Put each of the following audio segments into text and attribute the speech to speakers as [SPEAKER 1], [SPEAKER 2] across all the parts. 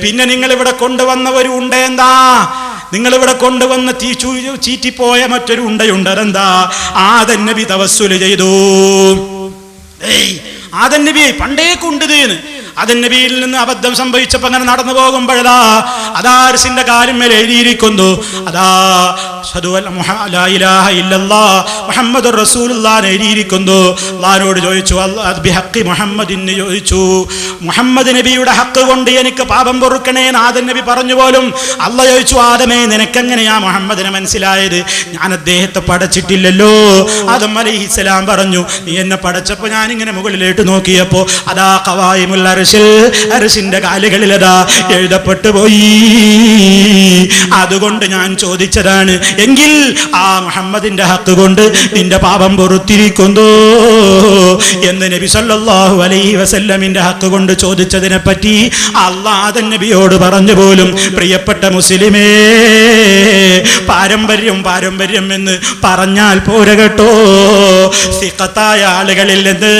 [SPEAKER 1] പിന്നെ നിങ്ങൾ ഇവിടെ കൊണ്ടുവന്നവരും ഉണ്ട്. എന്താ നിങ്ങൾ ഇവിടെ കൊണ്ടുവന്ന് ചീറ്റിപ്പോയ മറ്റൊരു ഉണ്ടയുണ്ട്. അതെന്താ? ആദം നബി തവസ്സുൽ ചെയ്തു. ആദം നബി പണ്ടേക്കുണ്ട്. ആദം നബിയിൽ നിന്ന് അബദ്ധം സംഭവിച്ചപ്പോ അങ്ങനെ നടന്നു പോകുമ്പോഴതാ അതാ അർശിന്റെ കാലിന്മേൽ എഴുതിയിരിക്കുന്നു. അതാ ലാ ഇലാഹ ഇല്ലല്ലാഹ് മുഹമ്മദുർ റസൂലുള്ളാഹ് എഴുതിയിരിക്കുന്നു. അല്ലാഹുവോട് ചോദിച്ചു, ബിഹഖി മുഹമ്മദിന് ചോദിച്ചു, മുഹമ്മദ് നബിയുടെ ഹക്ക് കൊണ്ട് എനിക്ക് പാപം പൊറുക്കണേ എന്ന് ആദം നബി പറഞ്ഞു പോലും. അല്ലാഹ് ചോദിച്ചു, ആദമേ നിനക്കെങ്ങനെയാ മുഹമ്മദിനെ മനസ്സിലായത്? ഞാൻ അദ്ദേഹത്തെ പടച്ചിട്ടില്ലല്ലോ. ആദം അലൈഹിസ്സലാം പറഞ്ഞു, നീ എന്നെ പടച്ചപ്പോ ഞാനിങ്ങനെ മുകളിലേക്ക് നോക്കിയപ്പോ അതാ ഖവായിമുൽ അർശിന്റെ കാലുകളിൽ അതാ എഴുതപ്പെട്ടു പോയി. അതുകൊണ്ട് ഞാൻ ചോദിച്ചതാണ്. എങ്കിൽ ആ മുഹമ്മദിന്റെ ഹക്ക് കൊണ്ട് നിന്റെ പാപം പൊറുത്തിരിക്കുന്നു എന്ന് നബി സല്ലല്ലാഹു അലൈഹി വസല്ലമിന്റെ ഹക്ക് കൊണ്ട് ചോദിച്ചതിനെ പറ്റി അല്ലാഹു നബിയോട് പറഞ്ഞു പോലും. പ്രിയപ്പെട്ട മുസ്ലിമേ, പാരമ്പര്യം എന്ന് പറഞ്ഞാൽ പോര കേട്ടോ. സിഖത്തായ ആളുകളിൽ നിന്ന്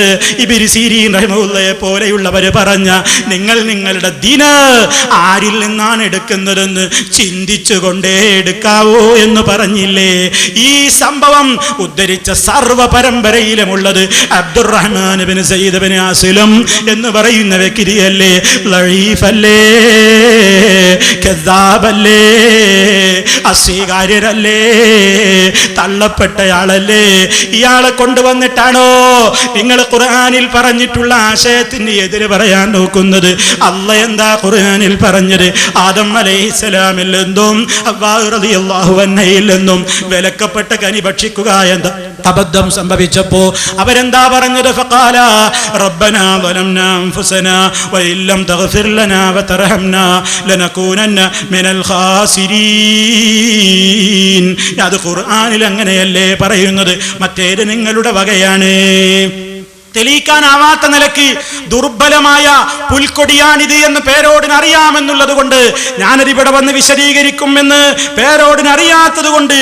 [SPEAKER 1] ഇബ്നു സിരീൻ റഹിമഹുല്ലാഹയെ പോലെയുള്ളവര് പറഞ്ഞ നിങ്ങൾ നിങ്ങളുടെ ദീന് ആരിൽ നിന്നാണ് എടുക്കുന്നതെന്ന് ചിന്തിച്ചുകൊണ്ടേ എടുക്കാവോ എന്ന് പറഞ്ഞില്ലേ? ഈ സംഭവം ഉദ്ധരിച്ച സർവ പരമ്പരയിലുമുള്ളത് അബ്ദുറഹ്മാൻ ഇബ്നു സയ്യിദ് ഇബ്നു ആസിലം എന്ന് പറയുന്ന വ്യക്തിയല്ലേ? ലഈഫല്ലേ, കദ്ദാബല്ലേ, അസ്വീകാര്യരല്ലേ, തള്ളപ്പെട്ടയാളല്ലേ? ഇയാളെ കൊണ്ടുവന്നിട്ടാണോ നിങ്ങൾ ഖുർആനിൽ പറഞ്ഞിട്ടുള്ള ആശയത്തിന് എതിര് പറയാൻ നോക്കുന്നത്? അല്ലാഹ് എന്താ ഖുർആനിൽ പറഞ്ഞത്? ആദം അലൈഹിസ്സലാമിൽ നിന്നും ഹവ്വാ റളിയല്ലാഹു അൻഹയിൽ നിന്നും വിലക്കപ്പെട്ട കനി ഭക്ഷിക്കുക എന്ന അബദ്ധം സംഭവിച്ചപ്പോ അവരെന്താ പറഞ്ഞത്? ഫഖാല റബ്ബനാ ളലംനാ അൻഫുസനാ വഇല്ലം തഗ്ഫിർ ലനാ വതർഹംനാ ലനകൂനന്ന മിനൽ ഖാസിരീൻ. അത് ഖുർആനിൽ അങ്ങനെയല്ലേ പറയുന്നത്? മറ്റേത് നിങ്ങളുടെ വകയാണ്. തെളിയിക്കാനാവാത്ത നിലയ്ക്ക് ദുർബലമായ പുൽക്കൊടിയാണിത് എന്ന് പേരോടിന് അറിയാമെന്നുള്ളത് കൊണ്ട് ഞാനതിവിടെ വന്ന് വിശദീകരിക്കുമെന്ന് പേരോടിന് അറിയാമെന്നതുകൊണ്ട്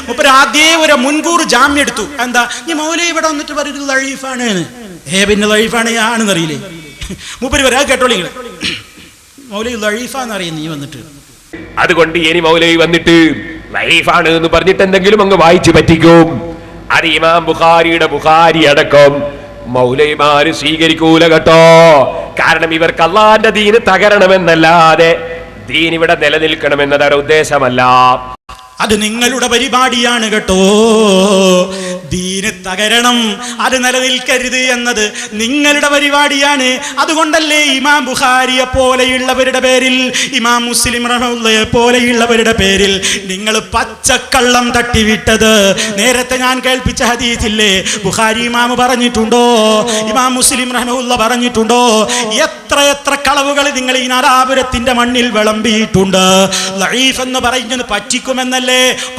[SPEAKER 1] മുപ്പര് ആദ്യേ ഒരു മുൻകൂർ ജാമ്യം എടുത്തു. എന്താ? ഈ മൗലവി ഇവിടെ വന്നിട്ട് പറയുന്നത് ലഈഫാണ്. പിന്നെ ലഈഫാണ് ആണെന്ന് അറിയില്ലേ? മുപ്പര് വരാ കേട്ടോളി, മൗലവി ലഈഫാന്ന് അറിയുന്നു നീ വന്നിട്ട്.
[SPEAKER 2] അതുകൊണ്ട് ഇനി മൗലവി വന്നിട്ട് ലഈഫാണ് എന്ന് പറഞ്ഞിട്ട് എന്തെങ്കിലും അങ്ങ് വായിച്ചു പറ്റിക്കും. അത് ഇമാം ബുഖാരിയുടെ ബുഖാരി അടക്കം മൗലവിമാര് സ്വീകരിക്കൂല കേട്ടോ. കാരണം ഇവർക്ക് അല്ലാഹുവിന്റെ ദീന് തകരണമെന്നല്ലാതെ ദീൻ ഇവിടെ നിലനിൽക്കണമെന്നത് അവരുടെ ഉദ്ദേശമല്ല.
[SPEAKER 1] അത് നിങ്ങളുടെ പരിപാടിയാണ് കേട്ടോ. ദീന് തകരണം, അത് നിലനിൽക്കരുത് എന്നത് നിങ്ങളുടെ പരിപാടിയാണ്. അതുകൊണ്ടല്ലേ ഇമാം ബുഖാരിയെ പോലെയുള്ളവരുടെ പേരിൽ, ഇമാം മുസ്ലിം റഹ്മത്തുള്ളാഹിയെ പോലെയുള്ളവരുടെ പേരിൽ നിങ്ങൾ പച്ചക്കള്ളം തട്ടിവിട്ടത്. നേരത്തെ ഞാൻ കേൾപ്പിച്ച ഹദീസില്ലേ, ബുഖാരി ഇമാം പറഞ്ഞിട്ടുണ്ടോ? ഇമാം മുസ്ലിം റഹ്മത്തുള്ളാഹി പറഞ്ഞിട്ടുണ്ടോ? എത്ര കളവുകൾ നിങ്ങൾ ഈ നാദാപുരത്തിന്റെ മണ്ണിൽ വിളമ്പിയിട്ടുണ്ട്. ലഈഫ് എന്ന് പറയുന്നത് പറ്റിക്കുമെന്നല്ല,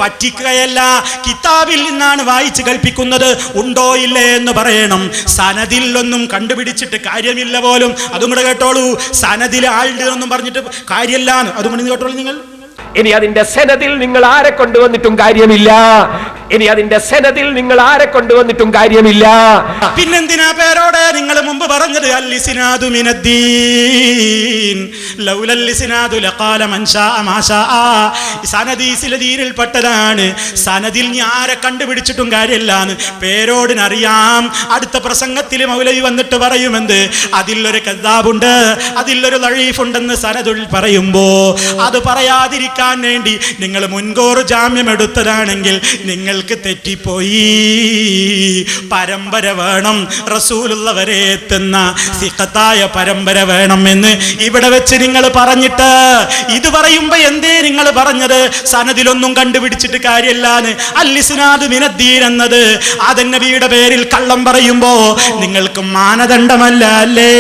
[SPEAKER 1] പറ്റിക്കുകയല്ല, കിതാബിൽ നിന്നാണ് വായിച്ച് കൽപ്പിക്കുന്നത്. ഉണ്ടോ ഇല്ലേ എന്ന് പറയണം. സനദിൽ ഒന്നും കണ്ടുപിടിച്ചിട്ട് കാര്യമില്ല പോലും. അതും കൂടെ കേട്ടോളൂ. സനദിൽ ആളുടെ ഒന്നും പറഞ്ഞിട്ട് കാര്യമില്ല, അതും കൂടി കേട്ടോളൂ നിങ്ങൾ.
[SPEAKER 2] ഇനി അതിന്റെ സനദിൽ നിങ്ങൾ ആരെ കൊണ്ടുവന്നിട്ടും കാര്യമില്ല.
[SPEAKER 1] പിന്നെന്തിനാ പേരോടെ നിങ്ങൾ മുമ്പ് പറഞ്ഞത് അൽ-ഇസ്നാദു മിനദ്ദീൻ ലൗലൽ ഇസ്നാദു ലഖാല മൻ ശാഅ മാ ശാഅ. സനദീസിലെ ദീനിൽപ്പെട്ടതാണ്. സനദിൽ നീ ആരെ കണ്ടുപിടിച്ചിട്ടും കാര്യമില്ലാന്ന് പേരോടിനറിയാം. അടുത്ത പ്രസംഗത്തിൽ മൗലവി വന്നിട്ട് പറയുമെന്ത്? അതിലൊരു കദ്ദാബുണ്ട്, അതിലൊരു ലഈഫുണ്ടെന്ന് സനദുൽ പറയുമ്പോ അത് പറയാതിരിക്കാൻ വേണ്ടി നിങ്ങൾ മുൻകൂർ ജാമ്യം എടുത്തതാണെങ്കിൽ നിങ്ങൾക്ക് തെറ്റിപ്പോയി. പരമ്പര വേണം, റസൂലുള്ളവരെ എത്തുന്ന സിഖത്തായ പരമ്പര വേണമെന്ന് ഇവിടെ വെച്ച് നിങ്ങൾ പറഞ്ഞിട്ട് ഇത് പറയുമ്പോ എന്തേ നിങ്ങൾ പറഞ്ഞത്? സനദിലൊന്നും കണ്ടുപിടിച്ചിട്ട് കാര്യമില്ലാന്ന്. അൽ-ഇസ്നാദു മിനദ്ദീൻ എന്നത് ആദം നബിയുടെ പേരിൽ കള്ളം പറയുമ്പോ നിങ്ങൾക്ക് മാനദണ്ഡമല്ല അല്ലേ?